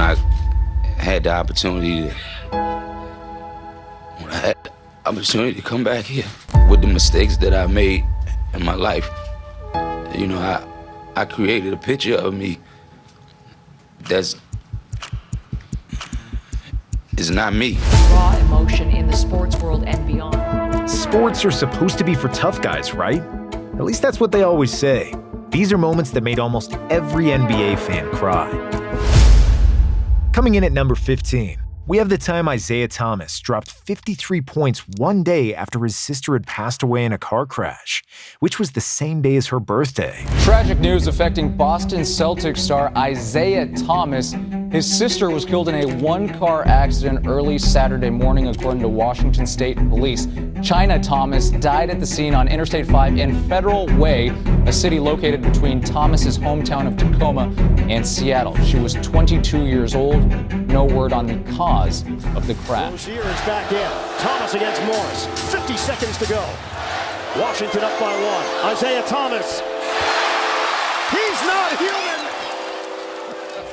I had the opportunity to come back here with the mistakes that I made in my life, you know, I created a picture of me that's is not me. Raw emotion in the sports world and beyond. Sports are supposed to be for tough guys, right? At least that's what they always say. These are moments that made almost every NBA fan cry. Coming in at number 15, we have the time Isaiah Thomas dropped 53 points one day after his sister had passed away in a car crash, which was the same day as her birthday. Tragic news affecting Boston Celtics star Isaiah Thomas. His sister was killed in a one-car accident early Saturday morning, according to Washington State Police. China Thomas died at the scene on Interstate 5 in Federal Way, a city located between Thomas's hometown of Tacoma and Seattle. She was 22 years old. No word on the cause of the crash. Rozier is back in. Thomas against Morris. 50 seconds to go. Washington up by 1. Isaiah Thomas. He's not human.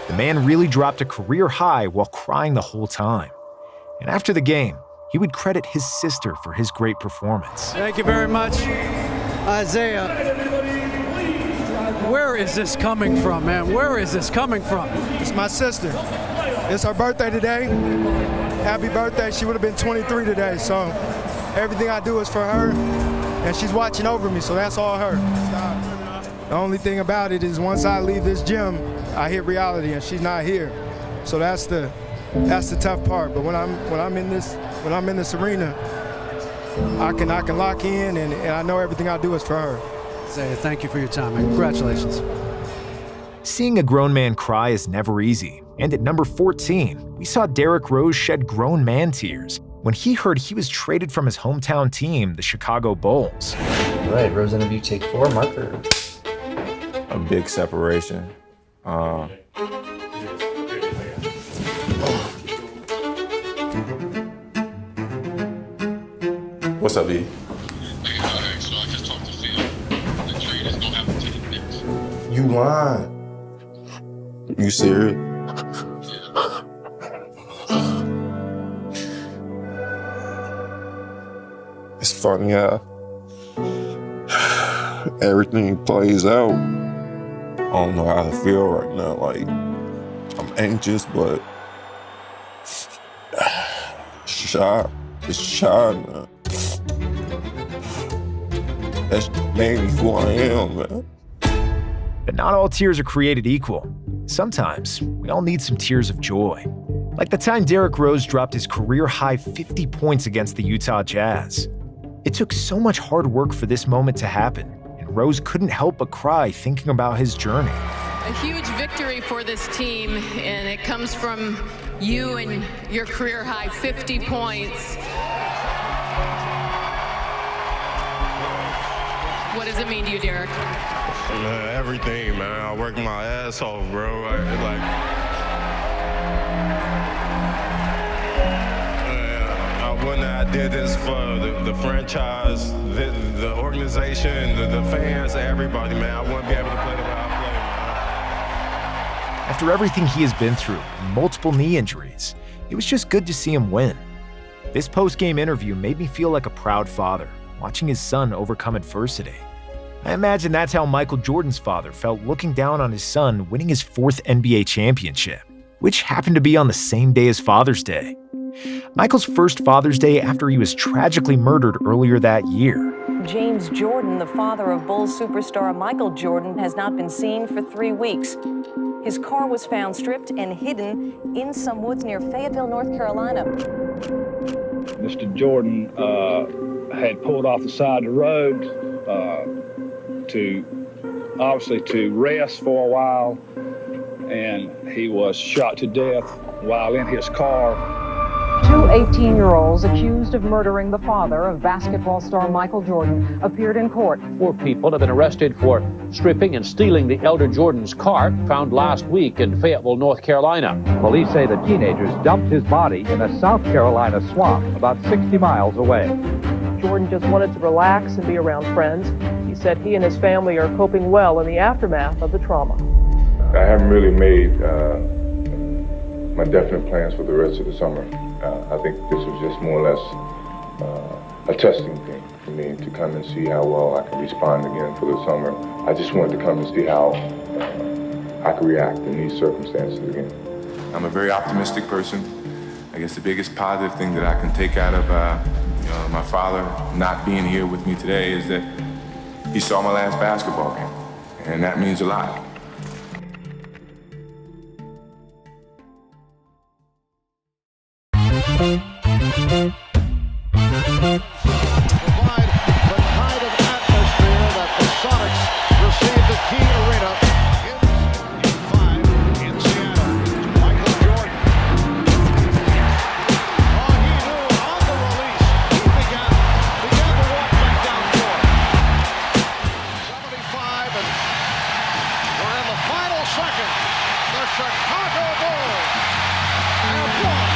The man really dropped a career high while crying the whole time. And after the game, he would credit his sister for his great performance. Thank you very much, Isaiah. Where is this coming from, man? Where is this coming from? It's my sister. It's her birthday today. Happy birthday. She would have been 23 today, so everything I do is for her, and she's watching over me, so that's all her. The only thing about it is once I leave this gym, I hit reality, and she's not here. So that's the tough part. But when I'm in this arena, I can lock in, and I know everything I do is for her. Isaiah, thank you for your time, man. Congratulations. Seeing a grown man cry is never easy. And at number 14, we saw Derrick Rose shed grown man tears when he heard he was traded from his hometown team, the Chicago Bulls. All right, Rose interview, take 4, marker. A big separation. What's up, E? So I just talked to Phil. The trade is gonna have to take next. You lying. You serious? It's funny how everything plays out. I don't know how to feel right now. Like, I'm anxious, but shy. It's shy, man. That's made me who I am, man. But not all tears are created equal. Sometimes we all need some tears of joy. Like the time Derrick Rose dropped his career-high 50 points against the Utah Jazz. It took so much hard work for this moment to happen, and Rose couldn't help but cry thinking about his journey. A huge victory for this team, and it comes from you and your career high 50 points. What does it mean to you, Derrick? Man, everything, man. I worked my ass off, bro. I wouldn't have did this for the franchise, the organization, the fans, everybody, man. I wouldn't be able to play the way I play, man. After everything he has been through, multiple knee injuries, it was just good to see him win. This post-game interview made me feel like a proud father, watching his son overcome adversity. I imagine that's how Michael Jordan's father felt looking down on his son winning his 4th NBA championship, which happened to be on the same day as Father's Day. Michael's first Father's Day after he was tragically murdered earlier that year. James Jordan, the father of Bulls superstar Michael Jordan, has not been seen for 3 weeks. His car was found stripped and hidden in some woods near Fayetteville, North Carolina. Mr. Jordan had pulled off the side of the road to rest for a while, and he was shot to death while in his car. 2 18-year-olds accused of murdering the father of basketball star Michael Jordan appeared in court. 4 people have been arrested for stripping and stealing the elder Jordan's car found last week in Fayetteville, North Carolina. Police say the teenagers dumped his body in a South Carolina swamp about 60 miles away. Jordan just wanted to relax and be around friends. He said he and his family are coping well in the aftermath of the trauma. I haven't really made my definite plans for the rest of the summer. I think this was just more or less a testing thing for me to come and see how well I can respond again for the summer. I just wanted to come and see how I could react in these circumstances again. I'm a very optimistic person. I guess the biggest positive thing that I can take out of my father not being here with me today is that he saw my last basketball game, and that means a lot. Provide the kind of atmosphere that the Sonics received the Key Arena. In 5 in Seattle, Michael Jordan. Oh, he knew on the release. He began to walk back down court. 75, and we're in the final second. The Chicago Bulls have won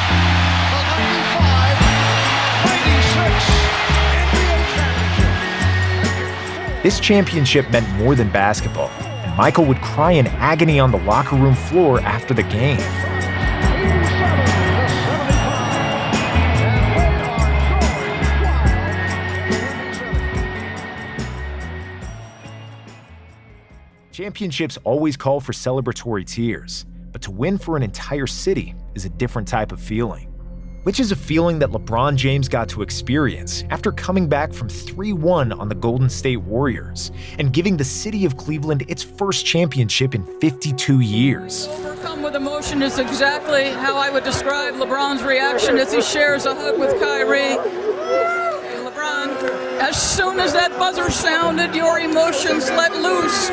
the 95-96 NBA championship. This championship meant more than basketball, and Michael would cry in agony on the locker room floor after the game. Championships always call for celebratory tears, but to win for an entire city is a different type of feeling. Which is a feeling that LeBron James got to experience after coming back from 3-1 on the Golden State Warriors and giving the city of Cleveland its first championship in 52 years. Overcome with emotion is exactly how I would describe LeBron's reaction as he shares a hug with Kyrie. And LeBron, as soon as that buzzer sounded, your emotions let loose.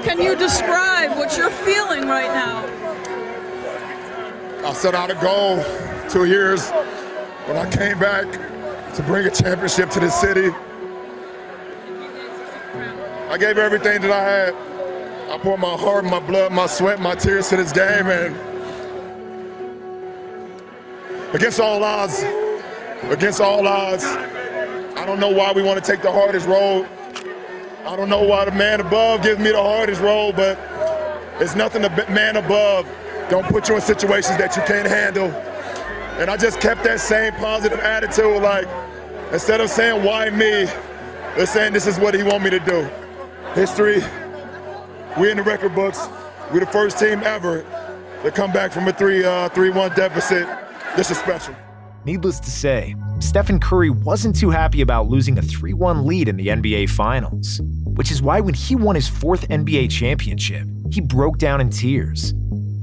Can you describe what you're feeling right now? I set out a goal 2 years when I came back to bring a championship to this city. I gave everything that I had. I poured my heart, my blood, my sweat, my tears to this game, and against all odds, I don't know why we want to take the hardest road. I don't know why the man above gives me the hardest road, but it's nothing the man above don't put you in situations that you can't handle. And I just kept that same positive attitude, like, instead of saying, why me, they're saying this is what he want me to do. History, we in the record books, we're the first team ever to come back from a 3-1 deficit. This is special. Needless to say, Stephen Curry wasn't too happy about losing a 3-1 lead in the NBA Finals, which is why when he won his 4th NBA championship, he broke down in tears.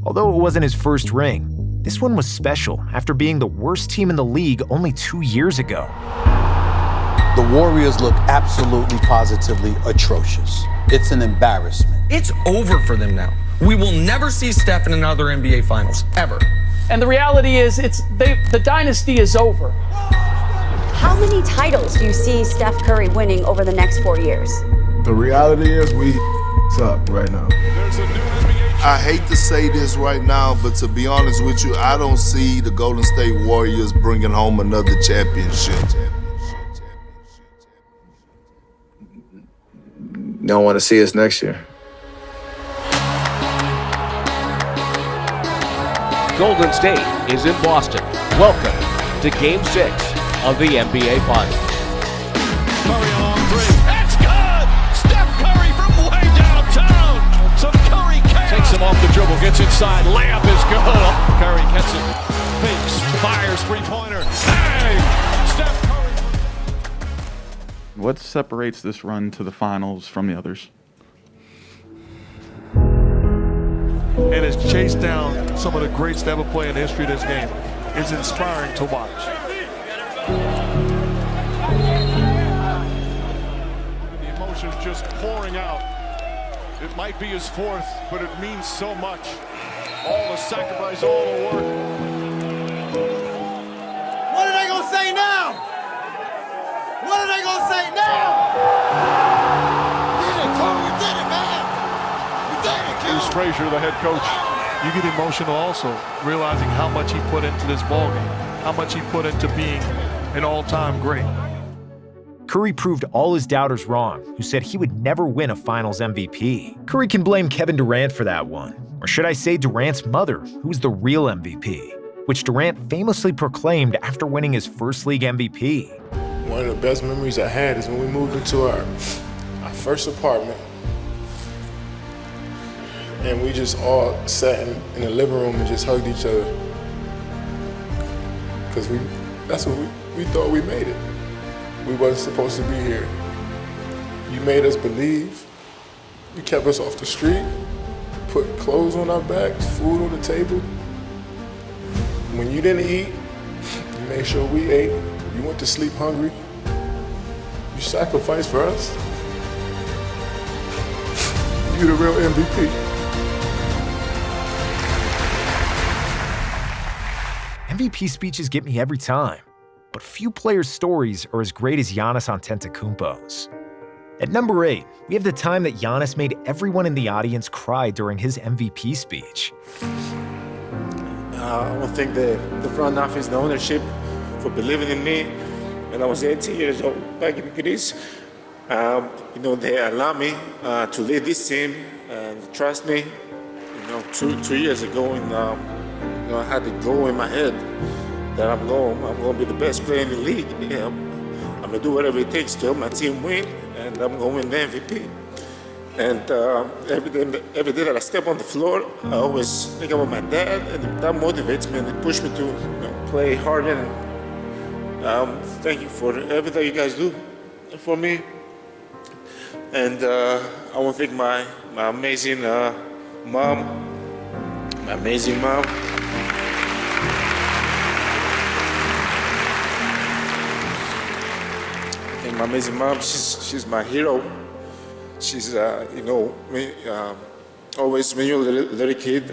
Although it wasn't his first ring, this one was special after being the worst team in the league only 2 years ago. The Warriors look absolutely, positively atrocious. It's an embarrassment. It's over for them now. We will never see Steph in another NBA Finals, ever. And the reality is, the dynasty is over. How many titles do you see Steph Curry winning over the next 4 years? The reality is we suck right now. I hate to say this right now, but to be honest with you, I don't see the Golden State Warriors bringing home another championship. Don't want to see us next year. Golden State is in Boston. Welcome to Game 6 of the NBA Finals. Curry on 3. That's good! Steph Curry from way downtown. Some Curry chaos. Takes him off the dribble, gets inside. Layup is good. Curry gets it. Fakes, fires, three-pointer. Bang! Steph Curry. What separates this run to the finals from the others? And has chased down some of the greats to ever play in the history of this game. It's inspiring to watch. The emotions just pouring out. It might be his 4th, but it means so much. All the sacrifice, all the work. What are they gonna say now? What are they gonna say now? We did it, man. We did it, kid. Bruce Frazier, the head coach, you get emotional also, realizing how much he put into this ballgame, how much he put into being an all-time great. Curry proved all his doubters wrong, who said he would never win a Finals MVP. Curry can blame Kevin Durant for that one, Or should I say Durant's mother, who's the real MVP, which Durant famously proclaimed after winning his first league MVP. One of the best memories I had is when we moved into our first apartment, and we just all sat in the living room and just hugged each other. Because that's what we thought we made it. We wasn't supposed to be here. You made us believe. You kept us off the street, put clothes on our backs, food on the table. When you didn't eat, you made sure we ate. You went to sleep hungry. You sacrificed for us. You're the real MVP. MVP speeches get me every time, but few players' stories are as great as Giannis Antetokounmpo's. At number 8, we have the time that Giannis made everyone in the audience cry during his MVP speech. I want to thank the front office, the ownership, for believing in me when I was 18 years old back in Greece. They allowed me to lead this team and trust me. 2 years ago, I had the goal in my head that I'm going to be the best player in the league. I'm going to do whatever it takes to help my team win, and I'm going to win the MVP. And every day that I step on the floor, I always think about my dad, and that motivates me and it pushes me to play harder. And thank you for everything you guys do for me. And I want to thank my amazing mom, I think my amazing mom, she's my hero. She's, always when you're a little kid,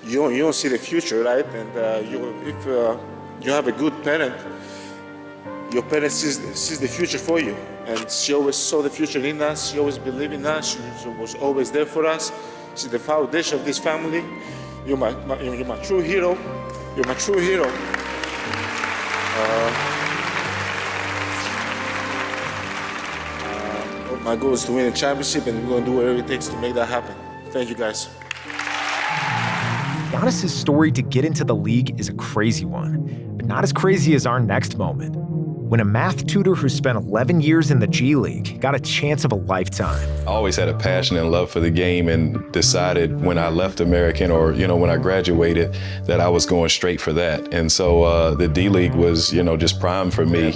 you don't see the future, right? And if you have a good parent, your parent sees the future for you. And she always saw the future in us. She always believed in us. She was always there for us. She's the foundation of this family. You're my true hero. You're my true hero. My goal is to win a championship, and we're going to do whatever it takes to make that happen. Thank you, guys. Giannis' story to get into the league is a crazy one, but not as crazy as our next moment. When a math tutor who spent 11 years in the G League got a chance of a lifetime. I always had a passion and love for the game and decided when I left American or, when I graduated that I was going straight for that. And so the D League was, just prime for me.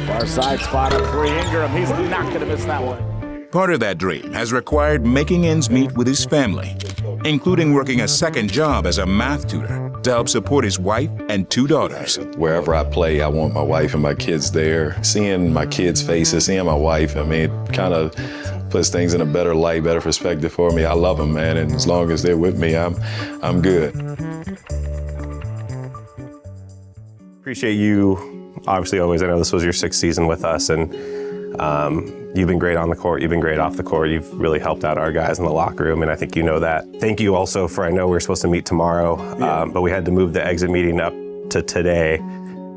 Far side spot up for Ingram. He's not going to miss that one. Part of that dream has required making ends meet with his family, including working a second job as a math tutor to help support his wife and 2 daughters. Wherever I play, I want my wife and my kids there. Seeing my kids' faces, seeing my wife, it kind of puts things in a better light, better perspective for me. I love them, man, and as long as they're with me, I'm good. Appreciate you, obviously, always. I know this was your 6th season with us, and you've been great on the court, you've been great off the court, you've really helped out our guys in the locker room, and I think you know that. Thank you also for, I know we were supposed to meet tomorrow, but we had to move the exit meeting up to today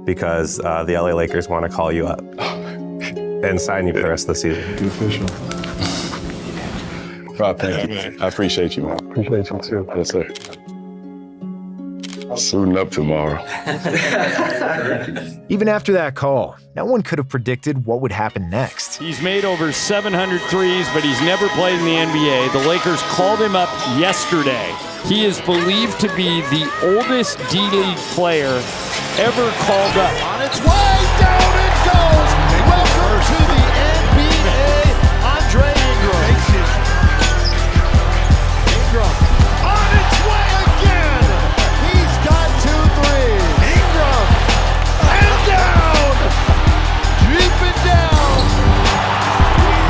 because the LA Lakers want to call you up and sign you for the rest of the season. Too official. Rob, thank you. I appreciate you, man. Appreciate you too. Yes, sir. Suiting up tomorrow. Even after that call, no one could have predicted what would happen next. He's made over 700 threes, but he's never played in the NBA. The Lakers called him up yesterday. He is believed to be the oldest D-League player ever called up. On its way, down it goes. Welcome to the NBA, Andre Ingram. Ingram on its way again. He's got 2 threes. Ingram and down. Deep and down.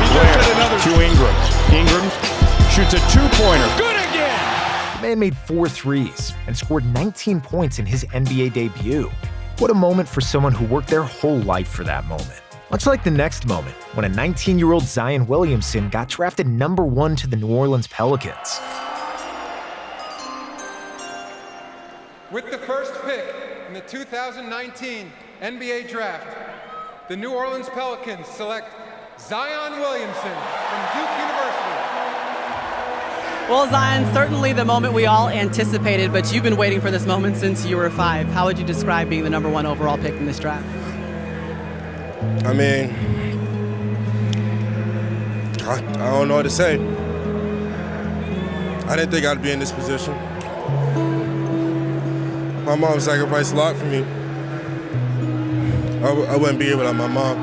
He looked at another To Ingram. Ingram shoots a 2-pointer. Good again. The man made 4 threes and scored 19 points in his NBA debut. What a moment for someone who worked their whole life for that moment. Much like the next moment, when a 19-year-old Zion Williamson got drafted number 1 to the New Orleans Pelicans. With the first pick in the 2019 NBA Draft, the New Orleans Pelicans select Zion Williamson from Duke University. Well, Zion, certainly the moment we all anticipated, but you've been waiting for this moment since you were 5. How would you describe being the #1 overall pick in this draft? I mean, I don't know what to say. I didn't think I'd be in this position. My mom sacrificed a lot for me. I wouldn't be here without my mom.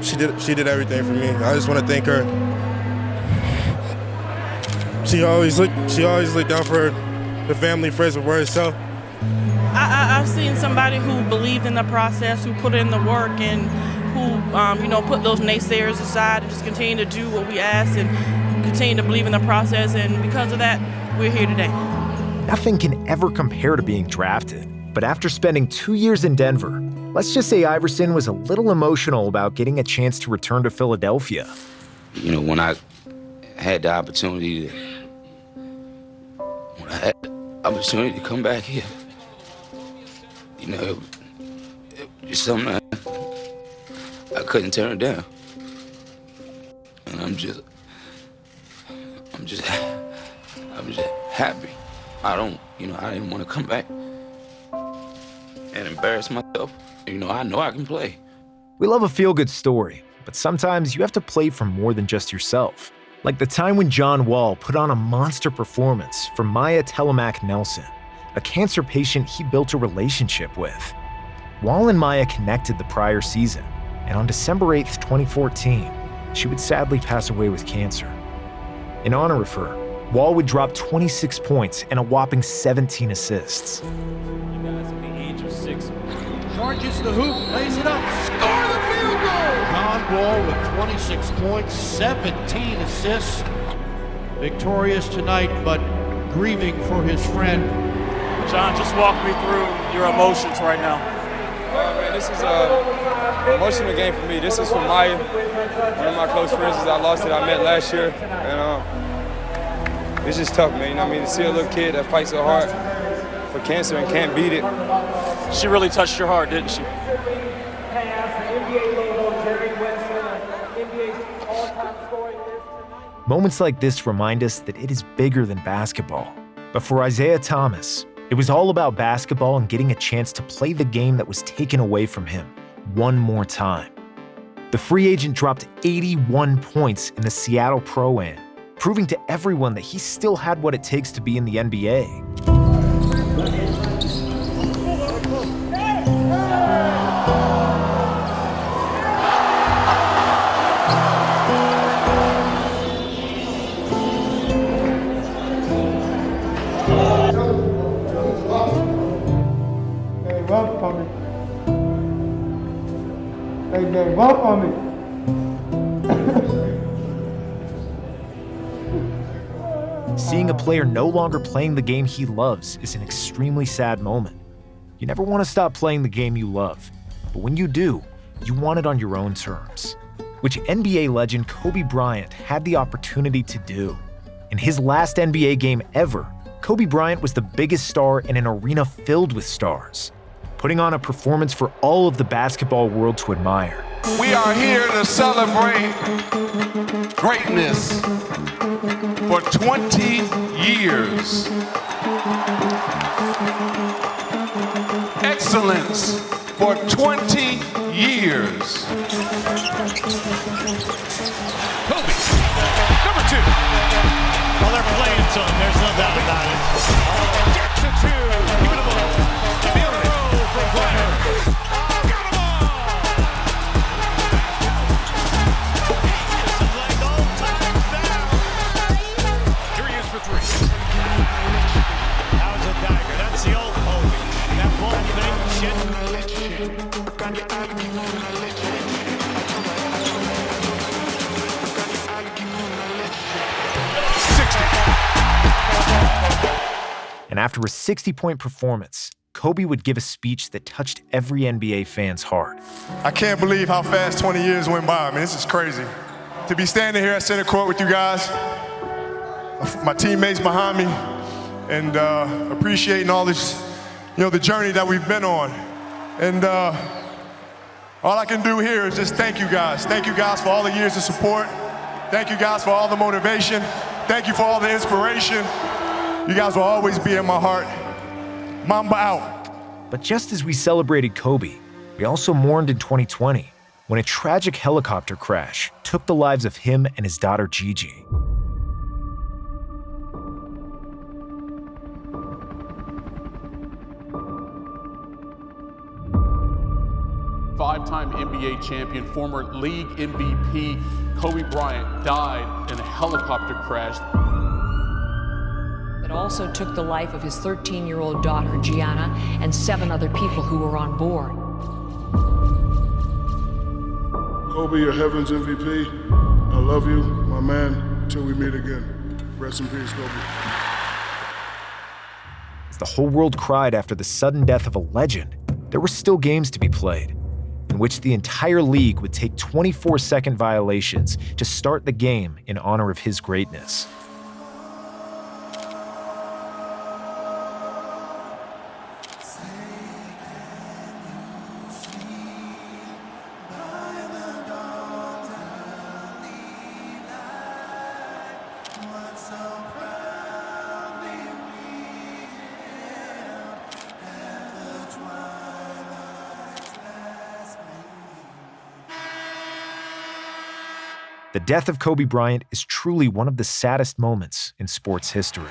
She did everything for me. I just want to thank her. She always looked out for the family first before herself. I've seen somebody who believed in the process, who put in the work, and who put those naysayers aside and just continue to do what we ask and continue to believe in the process. And because of that, we're here today. Nothing can ever compare to being drafted. But after spending 2 years in Denver, let's just say Iverson was a little emotional about getting a chance to return to Philadelphia. You know, when I had the opportunity to come back here, you know, it was something I couldn't turn it down. And I'm just happy. I didn't want to come back and embarrass myself. You know I can play. We love a feel-good story, but sometimes you have to play for more than just yourself. Like the time when John Wall put on a monster performance for Maya Telemac Nelson, a cancer patient he built a relationship with. Wall and Maya connected the prior season, and on December 8th, 2014, she would sadly pass away with cancer. In honor of her, Wall would drop 26 points and a whopping 17 assists. You guys at the age of 6. Charges the hoop, lays it up, score the field goal! John Wall with 26 points, 17 assists. Victorious tonight, but grieving for his friend. John, just walk me through your emotions right now. Man, this is an emotional game for me. This is for Maya, one of my close friends that I met last year. And it's just tough, man. You know what I mean? To see a little kid that fights so hard for cancer and can't beat it. She really touched your heart, didn't she? Moments like this remind us that it is bigger than basketball. But for Isaiah Thomas, it was all about basketball and getting a chance to play the game that was taken away from him one more time. The free agent dropped 81 points in the Seattle Pro-Am, proving to everyone that he still had what it takes to be in the NBA. They gave up on me. Seeing a player no longer playing the game he loves is an extremely sad moment. You never want to stop playing the game you love, but when you do, you want it on your own terms, which NBA legend Kobe Bryant had the opportunity to do. In his last NBA game ever, Kobe Bryant was the biggest star in an arena filled with stars, putting on a performance for all of the basketball world to admire. We are here to celebrate greatness for 20 years. Excellence for 20 years. Kobe, number 2. Well, they're playing to him. There's no doubt about it. Gets it to. Give it a ball. Feeling it from Bryant. Got him all. This is like old times now. Here he is for 3. That was a dagger. That's the old Kobe. That ball thing, shit. And after a 60-point performance, Kobe would give a speech that touched every NBA fan's heart. I can't believe how fast 20 years went by. I mean, this is crazy. To be standing here at center court with you guys, my teammates behind me, and appreciating all this, the journey that we've been on. And all I can do here is just thank you guys. Thank you guys for all the years of support. Thank you guys for all the motivation. Thank you for all the inspiration. You guys will always be in my heart. Mamba out. But just as we celebrated Kobe, we also mourned in 2020 when a tragic helicopter crash took the lives of him and his daughter Gigi. Five-time NBA champion, former league MVP Kobe Bryant died in a helicopter crash that also took the life of his 13-year-old daughter Gianna and 7 other people who were on board. Kobe, you're heaven's MVP. I love you, my man, till we meet again. Rest in peace, Kobe. As the whole world cried after the sudden death of a legend, there were still games to be played, in which the entire league would take 24-second violations to start the game in honor of his greatness. The death of Kobe Bryant is truly one of the saddest moments in sports history.